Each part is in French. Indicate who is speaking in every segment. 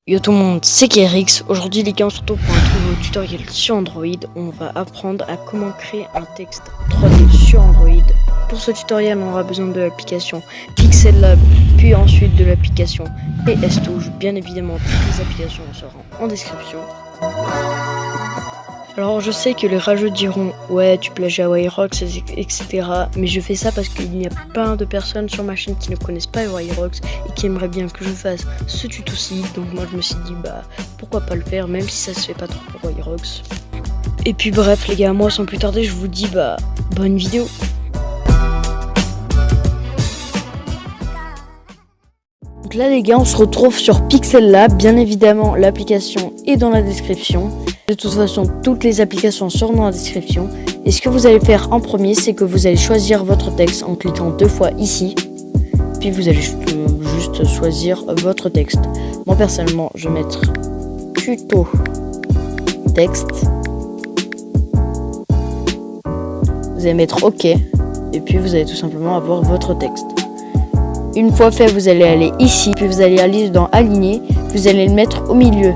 Speaker 1: Yo tout le monde, c'est Kerix. Aujourd'hui les gars, on se retrouve pour un nouveau tutoriel sur Android. On va apprendre à comment créer un texte 3D sur Android. Pour ce tutoriel, on aura besoin de l'application Pixel Lab, puis ensuite de l'application PS-Touch. Bien évidemment, toutes les applications seront en description. Alors je sais que les rageux diront ouais tu plagies Wirox etc, mais je fais ça parce qu'il y a plein de personnes sur ma chaîne qui ne connaissent pas Wirox et qui aimeraient bien que je fasse ce tuto-ci. Donc moi je me suis dit bah pourquoi pas le faire même si ça se fait pas trop pour Wirox. Et puis bref les gars, moi sans plus tarder je vous dis bah bonne vidéo. Donc là les gars, on se retrouve sur Pixel Lab, bien évidemment l'application est dans la description. De toute façon, toutes les applications seront dans la description. Et ce que vous allez faire en premier, c'est que vous allez choisir votre texte en cliquant 2 fois ici. Puis vous allez juste choisir votre texte. Moi personnellement, je vais mettre tuto texte. Vous allez mettre OK. Et puis vous allez tout simplement avoir votre texte. Une fois fait, vous allez aller ici. Puis vous allez aller dans aligner. Vous allez le mettre au milieu.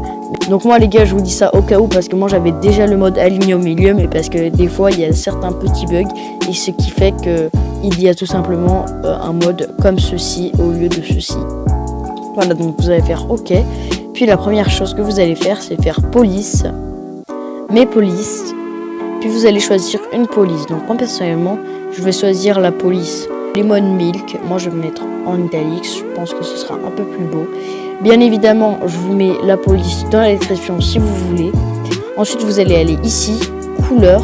Speaker 1: Donc moi les gars, je vous dis ça au cas où parce que moi j'avais déjà le mode aligné au milieu, mais parce que des fois il y a certains petits bugs et ce qui fait que il y a tout simplement un mode comme ceci au lieu de ceci. Voilà, donc vous allez faire OK. Puis la première chose que vous allez faire, c'est faire police, mes polices. Puis vous allez choisir une police. Donc moi personnellement, je vais choisir la police Lemon Milk. Moi je vais mettre en italique, je pense que ce sera un peu plus beau. Bien évidemment, je vous mets la police dans la description si vous voulez. Ensuite, vous allez aller ici, couleur.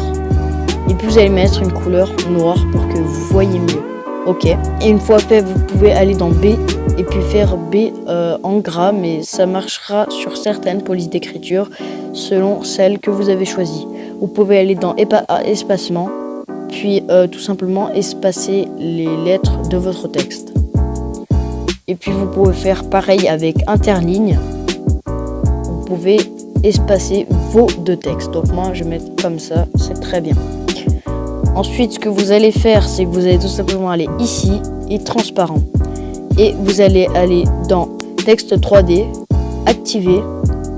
Speaker 1: Et puis vous allez mettre une couleur noire pour que vous voyez mieux. OK. Et une fois fait, vous pouvez aller dans B et puis faire B en gras. Mais ça marchera sur certaines polices d'écriture selon celle que vous avez choisie. Vous pouvez aller dans espacement. Puis tout simplement espacer les lettres de votre texte. Et puis vous pouvez faire pareil avec interligne. Vous pouvez espacer vos deux textes. Donc moi je vais mettre comme ça, c'est très bien. Ensuite ce que vous allez faire, c'est que vous allez tout simplement aller ici et transparent. Et vous allez aller dans texte 3D, activer,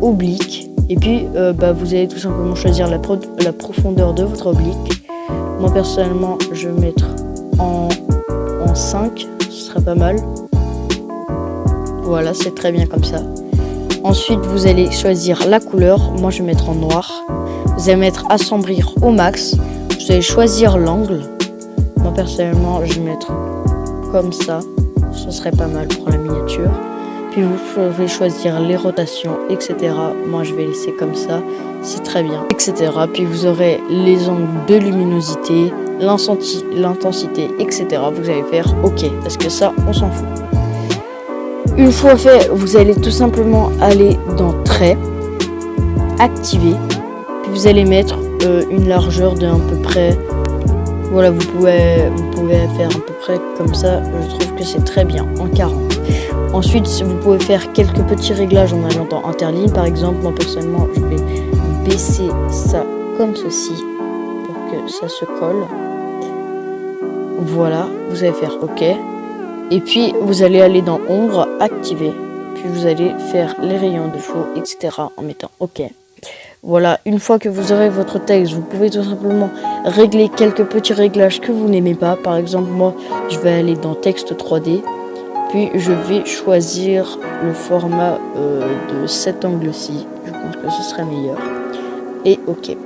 Speaker 1: oblique. Et puis vous allez tout simplement choisir la profondeur de votre oblique. Moi personnellement je vais mettre en 5, ce serait pas mal. Voilà, c'est très bien comme ça. Ensuite, vous allez choisir la couleur. Moi, je vais mettre en noir. Vous allez mettre assombrir au max. Vous allez choisir l'angle. Moi, personnellement, je vais mettre comme ça. Ce serait pas mal pour la miniature. Puis, vous pouvez choisir les rotations, etc. Moi, je vais laisser comme ça. C'est très bien, etc. Puis, vous aurez les angles de luminosité, l'intensité, etc. Vous allez faire OK. Parce que ça, on s'en fout. Une fois fait, vous allez tout simplement aller dans Trait, activer, puis vous allez mettre une largeur de à peu près, voilà, vous pouvez faire à peu près comme ça, je trouve que c'est très bien, en 40. Ensuite, vous pouvez faire quelques petits réglages en allant dans interligne, par exemple, moi personnellement, je vais baisser ça comme ceci, pour que ça se colle. Voilà, vous allez faire OK. Et puis vous allez aller dans ombre, activer, puis vous allez faire les rayons de faux, etc. en mettant OK. Voilà, une fois que vous aurez votre texte, vous pouvez tout simplement régler quelques petits réglages que vous n'aimez pas. Par exemple, moi, je vais aller dans texte 3D, puis je vais choisir le format de cet angle-ci. Je pense que ce serait meilleur. Et OK.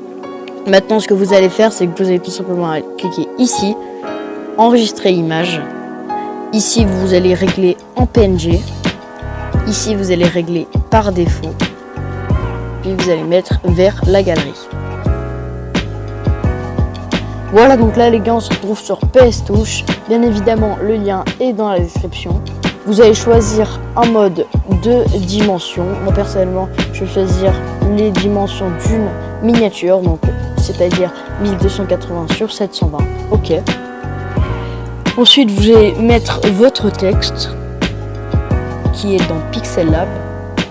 Speaker 1: Maintenant, ce que vous allez faire, c'est que vous allez tout simplement cliquer ici, enregistrer image. Ici, vous allez régler en PNG. Ici, vous allez régler par défaut. Puis, vous allez mettre vers la galerie. Voilà, donc là, les gars, on se retrouve sur PS-Touch. Bien évidemment, le lien est dans la description. Vous allez choisir un mode de dimension. Moi, personnellement, je vais choisir les dimensions d'une miniature. Donc, c'est-à-dire 1280 sur 720. OK. Ensuite, vous allez mettre votre texte qui est dans Pixel Lab,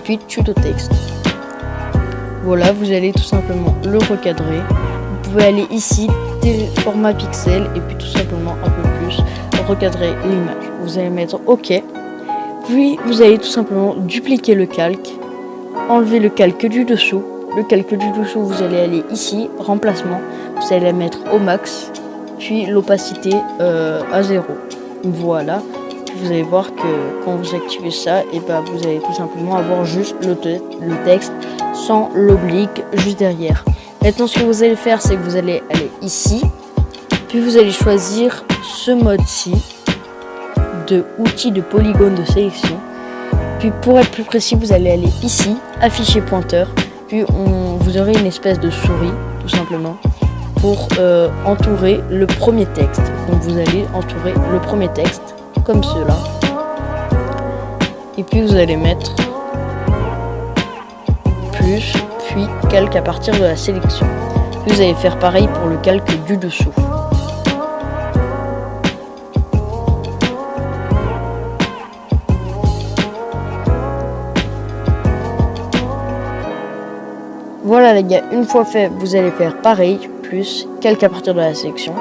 Speaker 1: puis tuto texte. Voilà, vous allez tout simplement le recadrer. Vous pouvez aller ici, format pixel, et puis tout simplement un peu plus recadrer l'image. Vous allez mettre OK. Puis vous allez tout simplement dupliquer le calque. enlever le calque du dessous. Le calque du dessous, vous allez aller ici, remplacement, vous allez la mettre au max, puis l'opacité à 0. Voilà, vous allez voir que quand vous activez ça, et ben vous allez tout simplement avoir juste le texte sans l'oblique juste derrière. Maintenant, ce que vous allez faire, c'est que vous allez aller ici, puis vous allez choisir ce mode-ci de outils de polygone de sélection. Puis pour être plus précis, vous allez aller ici, afficher pointeur, puis vous aurez une espèce de souris, tout simplement, pour entourer le premier texte. Donc vous allez entourer le premier texte, comme cela. Et puis vous allez mettre plus, puis calque à partir de la sélection. Puis vous allez faire pareil pour le calque du dessous. Voilà les gars, une fois fait, vous allez faire pareil, plus calque à partir de la sélection.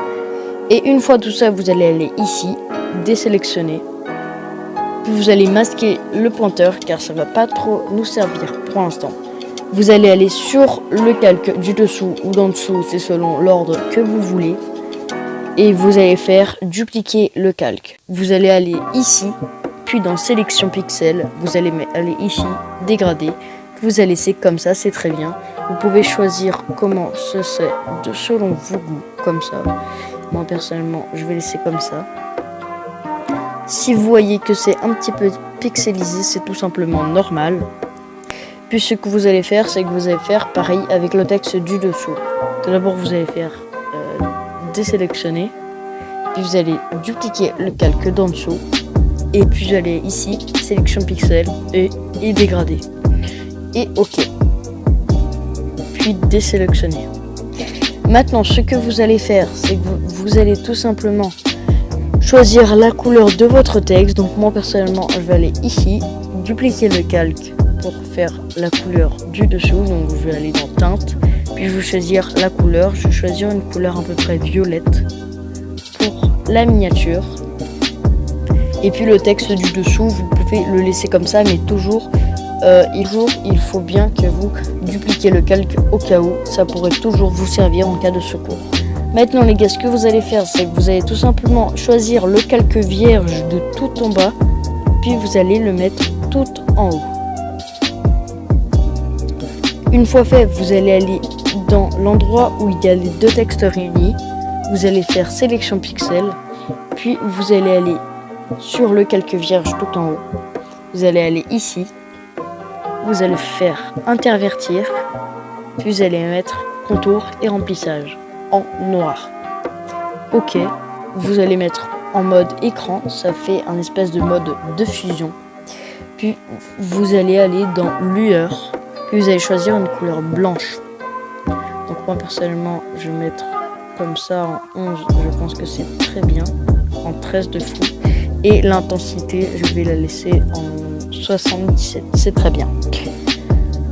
Speaker 1: Et une fois tout ça, vous allez aller ici, désélectionner. Puis vous allez masquer le pointeur, car ça ne va pas trop nous servir pour l'instant. Vous allez aller sur le calque du dessous ou d'en dessous, c'est selon l'ordre que vous voulez. Et vous allez faire dupliquer le calque. Vous allez aller ici, puis dans sélection pixel, vous allez aller ici, dégrader. Vous allez laisser comme ça, c'est très bien. Vous pouvez choisir comment c'est selon vos goûts, comme ça. Moi personnellement, je vais laisser comme ça. Si vous voyez que c'est un petit peu pixelisé, c'est tout simplement normal. Puis ce que vous allez faire, c'est que vous allez faire pareil avec le texte du dessous. Tout d'abord, vous allez faire désélectionner. Puis vous allez dupliquer le calque d'en dessous. Et puis vous allez ici, sélection pixel et dégrader. Et OK. Puis désélectionner. Maintenant, ce que vous allez faire, c'est que vous allez tout simplement choisir la couleur de votre texte. Donc moi personnellement, je vais aller ici, dupliquer le calque pour faire la couleur du dessous. Donc je vais aller dans teinte, puis je vais choisir la couleur. Je vais choisir une couleur à peu près violette pour la miniature. Et puis le texte du dessous, vous pouvez le laisser comme ça, mais toujours il faut bien que vous dupliquez le calque au cas où, ça pourrait toujours vous servir en cas de secours. Maintenant les gars, ce que vous allez faire, c'est que vous allez tout simplement choisir le calque vierge de tout en bas, puis vous allez le mettre tout en haut. Une fois fait, vous allez aller dans l'endroit où il y a les deux textes réunis, vous allez faire sélection pixel, puis vous allez aller sur le calque vierge tout en haut, vous allez aller ici, vous allez faire intervertir, puis vous allez mettre contour et remplissage en noir. OK, vous allez mettre en mode écran, ça fait un espèce de mode de fusion. Puis vous allez aller dans lueur, puis vous allez choisir une couleur blanche. Donc moi personnellement, je vais mettre comme ça en 11, je pense que c'est très bien, en 13 de fou. Et l'intensité, je vais la laisser en 77, c'est très bien.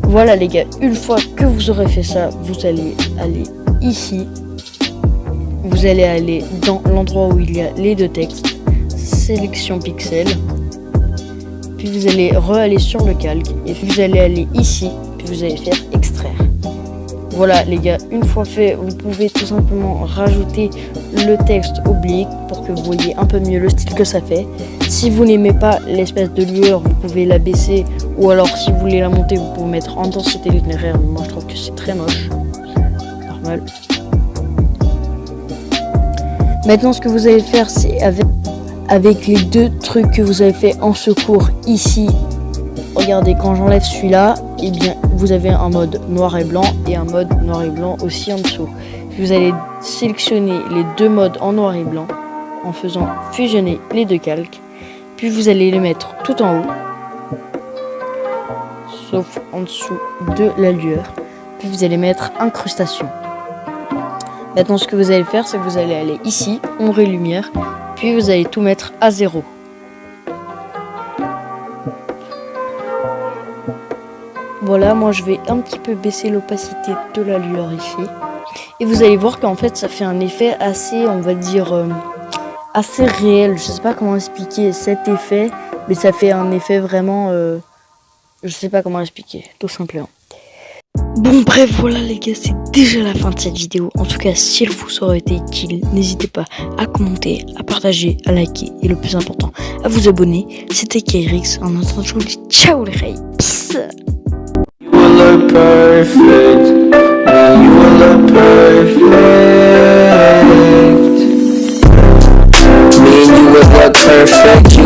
Speaker 1: Voilà les gars, une fois que vous aurez fait ça, vous allez aller ici, vous allez aller dans l'endroit où il y a les deux textes, sélection pixel, puis vous allez re-aller sur le calque, et puis vous allez aller ici, puis vous allez faire extraire. Voilà les gars, une fois fait, vous pouvez tout simplement rajouter le texte oblique pour que vous voyez un peu mieux le style que ça fait. Si vous n'aimez pas l'espèce de lueur, vous pouvez la baisser, ou alors si vous voulez la monter, vous pouvez mettre en intensité linéaire. Moi je trouve que c'est très moche. Normal. Maintenant ce que vous allez faire, c'est avec les deux trucs que vous avez fait en secours ici. Regardez, quand j'enlève celui-là, et bien vous avez un mode noir et blanc et un mode noir et blanc aussi en dessous. Vous allez sélectionner les deux modes en noir et blanc en faisant fusionner les deux calques. Puis vous allez les mettre tout en haut, sauf en dessous de la lueur. Puis vous allez mettre incrustation. Maintenant ce que vous allez faire, c'est que vous allez aller ici, ombre et lumière, puis vous allez tout mettre à 0. Voilà, moi je vais un petit peu baisser l'opacité de la lueur ici. Et vous allez voir qu'en fait ça fait un effet assez, on va dire, assez réel. Je sais pas comment expliquer cet effet, mais ça fait un effet vraiment, Je sais pas comment l'expliquer, tout simplement. Bon bref, voilà les gars, c'est déjà la fin de cette vidéo. En tout cas, si elle vous aurait été utile, n'hésitez pas à commenter, à partager, à liker et le plus important, à vous abonner. C'était Kairix. En attendant, je vous dis ciao les reilles. Peace.
Speaker 2: You will look perfect. You will look perfect. Me and you will look perfect.